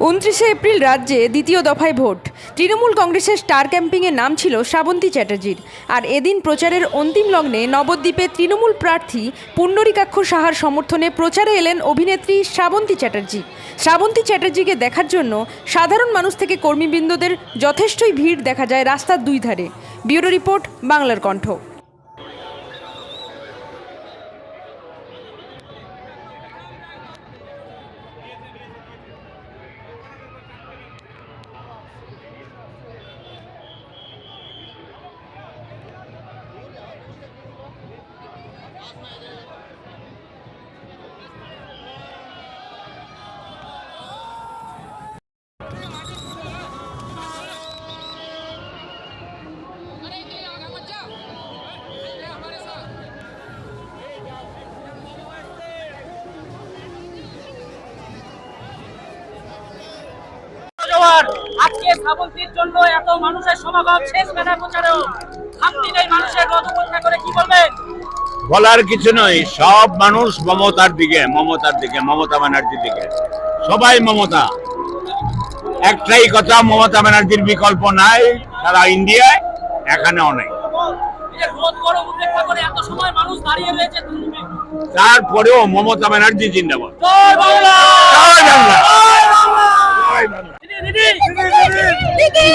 29 April রাজ্যে দ্বিতীয় দফায় ভোট। তৃণমূল কংগ্রেসের স্টার ক্যাম্পিংয়ে নাম ছিল শ্রাবন্তী চ্যাটার্জির। আর এদিন প্রচারের অন্তিম লগ্নে নবদ্বীপে তৃণমূল প্রার্থী পুণ্ডরীকাক্ষ সাহার সমর্থনে প্রচারে এলেন অভিনেত্রী শ্রাবন্তী চ্যাটার্জি। শ্রাবন্তী চ্যাটার্জিকে দেখার জন্য সাধারণ মানুষ থেকে কর্মীবৃন্দদের যথেষ্টই ভিড় দেখা যায় রাস্তার দুই ধারে। ব্যুরো রিপোর্ট, বাংলার কণ্ঠ। আজকে শ্রাবন্তীর জন্য এত মানুষের সমাগম, শেষ মেলা প্রচারেও শান্তি নেই মানুষের, রথ উপেক্ষা করে কি বলবেন? বলার কিছু নয়, সব মানুষ মমতার দিকে, মমতা ব্যানার্জির দিকে, সবাই মমতা। একটাই কথা, মমতা ব্যানার্জির বিকল্প নাই সারা ইন্ডিয়ায়, এখানেও নেই। তারপরেও মমতা ব্যানার্জি জিন্দাবাদ। জয় বাংলা, জয় বাংলা, জয় বাংলা। দিদি